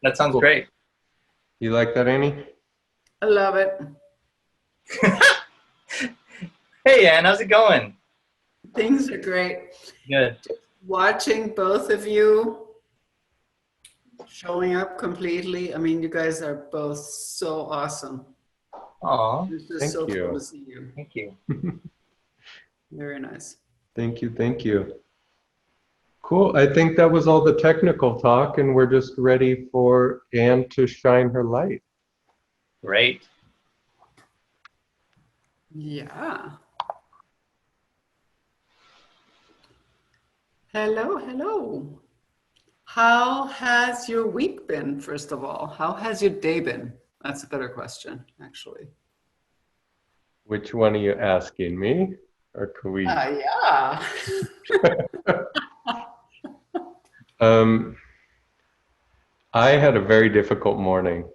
That sounds Cool. great. You like that, Annie? I love it. Hey, Ann, how's it going? Things are great. Good. Watching both of you showing up completely. I mean, you guys are both so awesome. Aw, It's just Thank so cool you. to see you. thank you. Very nice. Thank you. Thank you. Cool. I think that was all the technical talk, and we're just ready for Anne to shine her light. Great. Yeah. Hello, hello. How has your week been, first of all? How has your day been? That's a better question, actually. Which one are you asking, me or Kawhi? Yeah. I had a very difficult morning,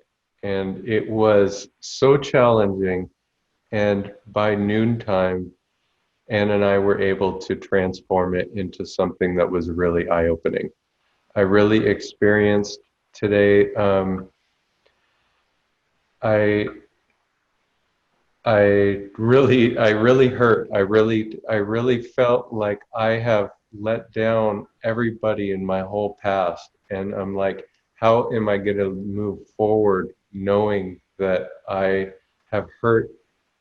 and it was so challenging. And by noontime, Anne and I were able to transform it into something that was really eye-opening. I really experienced today. I I really hurt. I really felt like I have let down everybody in my whole past, and I'm like, how am I going to move forward knowing that I have hurt,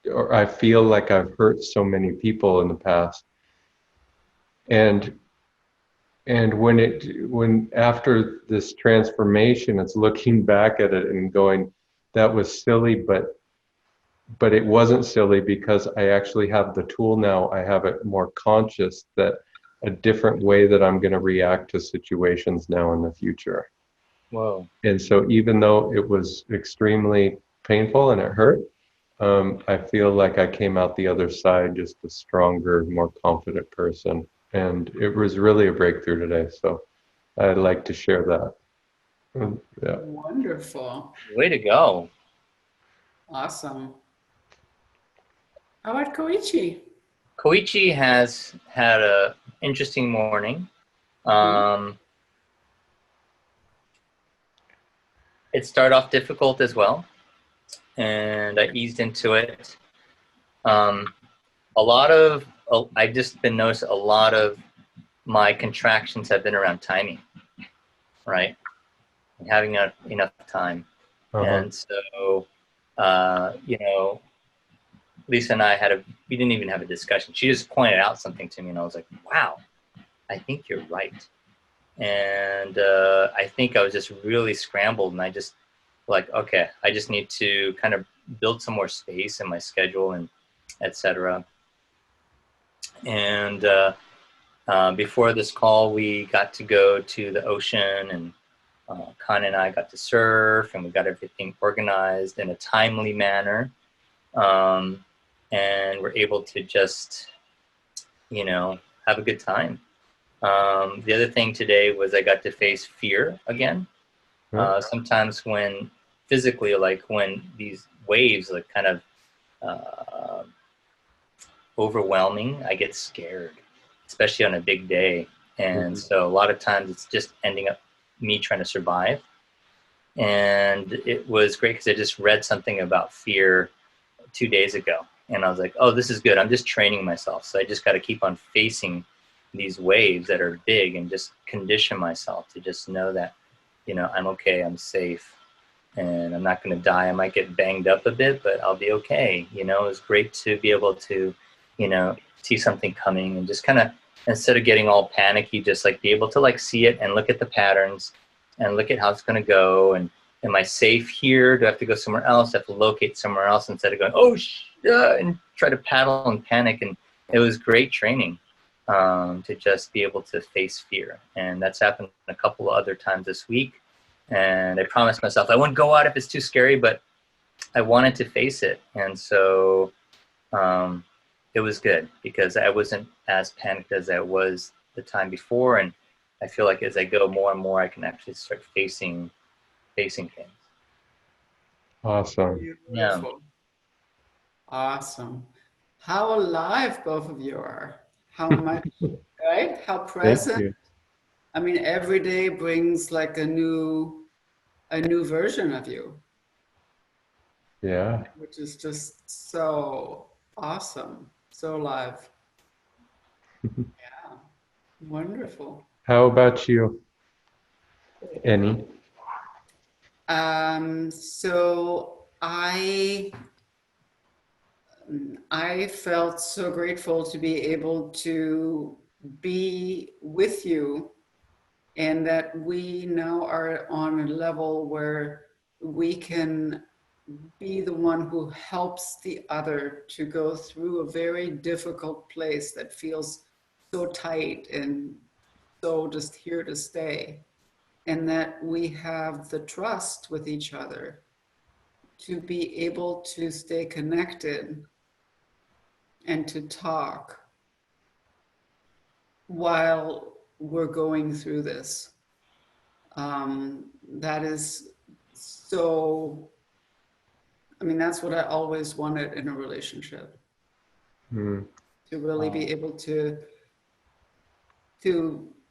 or I feel like I've hurt so many people in the past, and when after this transformation, it's looking back at it and going, that was silly, but it wasn't silly because I actually have the tool now. I have it more conscious, that a different way that I'm going to react to situations now in the future. Whoa. And so even though it was extremely painful and it hurt, I feel like I came out the other side just a stronger, more confident person. And it was really a breakthrough today. So I'd like to share that. Yeah. Wonderful. Way to go. Awesome. How about Koichi? Koichi has had a interesting morning. It started off difficult as well, and I eased into it. I just been noticing a lot of my contractions have been around timing, right? And having enough time. And so, Lisa and I we didn't even have a discussion. She just pointed out something to me, and I was like, wow, I think you're right. And I think I was just really scrambled, and I just like, okay, I just need to kind of build some more space in my schedule and etc. And before this call, we got to go to the ocean, and Con and I got to surf, and we got everything organized in a timely manner. And we're able to just, have a good time. The other thing today was I got to face fear again. Sometimes when physically, like when these waves like kind of overwhelming, I get scared, especially on a big day. And so a lot of times it's just ending up me trying to survive. And it was great because I just read something about fear 2 days ago. And I was like, oh, this is good. I'm just training myself. So I just got to keep on facing these waves that are big and just condition myself to just know that, I'm okay, I'm safe, and I'm not going to die. I might get banged up a bit, but I'll be okay. It was great to be able to, see something coming and just kind of, instead of getting all panicky, just like be able to like see it and look at the patterns and look at how it's going to go. And am I safe here? Do I have to go somewhere else? Do I have to locate somewhere else instead of going, and try to paddle and panic. And it was great training to just be able to face fear. And that's happened a couple of other times this week. And I promised myself I wouldn't go out if it's too scary, but I wanted to face it. And so it was good because I wasn't as panicked as I was the time before. And I feel like as I go more and more, I can actually start facing things. Awesome. Beautiful. Yeah. Awesome. How alive both of you are. How much, right? How Thank present. you. I mean, every day brings like a new a new version of you, Yeah. which is just so awesome, so alive. Yeah, wonderful. How about you, Annie? So I felt so grateful to be able to be with you, and that we now are on a level where we can be the one who helps the other to go through a very difficult place that feels so tight and so just here to stay. And that we have the trust with each other to be able to stay connected and to talk while we're going through this. That is so, I mean, that's what I always wanted in a relationship, Mm. to really be able to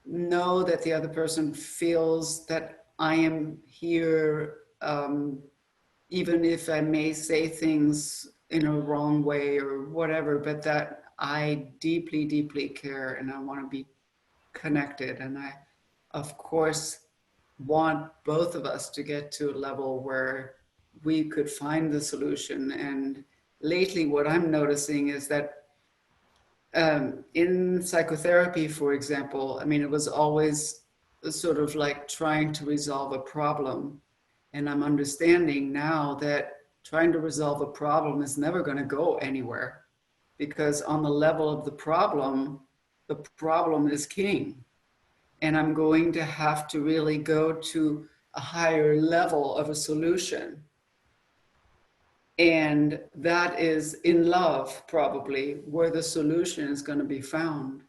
know that the other person feels that I am here, even if I may say things in a wrong way or whatever, but that I deeply, deeply care and I want to be connected. And I, of course, want both of us to get to a level where we could find the solution. And lately, what I'm noticing is that in psychotherapy, for example, I mean, it was always sort of like trying to resolve a problem. And I'm understanding now that trying to resolve a problem is never going to go anywhere, because on the level of the problem is king. And I'm going to have to really go to a higher level of a solution. And that is in love, probably, where the solution is going to be found,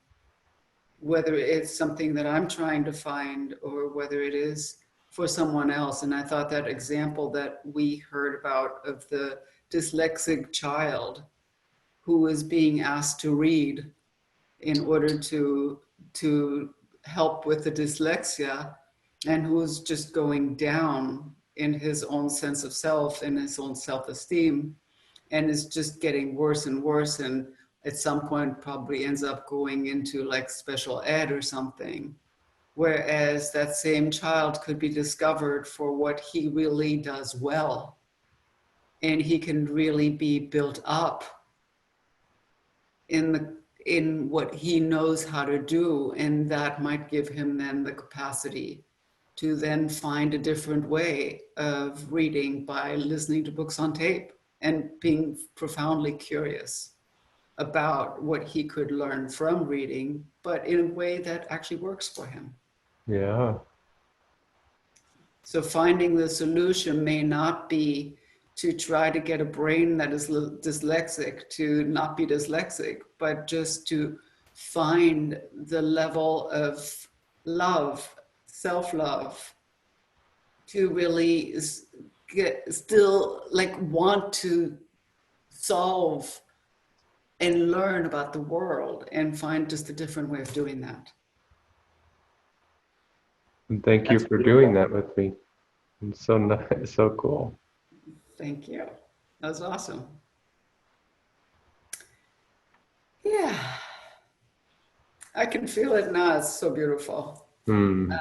whether it's something that I'm trying to find or whether it is for someone else. And I thought that example that we heard about of the dyslexic child who is being asked to read in order to help with the dyslexia, and who's just going down in his own sense of self and his own self-esteem, and is just getting worse and worse, and at some point probably ends up going into like special ed or something. Whereas that same child could be discovered for what he really does well, and he can really be built up in what he knows how to do, and that might give him then the capacity to then find a different way of reading by listening to books on tape and being profoundly curious about what he could learn from reading, but in a way that actually works for him. Yeah. So finding the solution may not be to try to get a brain that is dyslexic to not be dyslexic, but just to find the level of love, self-love, to really get still like want to solve and learn about the world and find just a different way of doing that. And thank you That's for beautiful. doing that with me. It's so nice, so cool. Thank you. That was awesome. Yeah. I can feel it now. It's so beautiful. Hmm.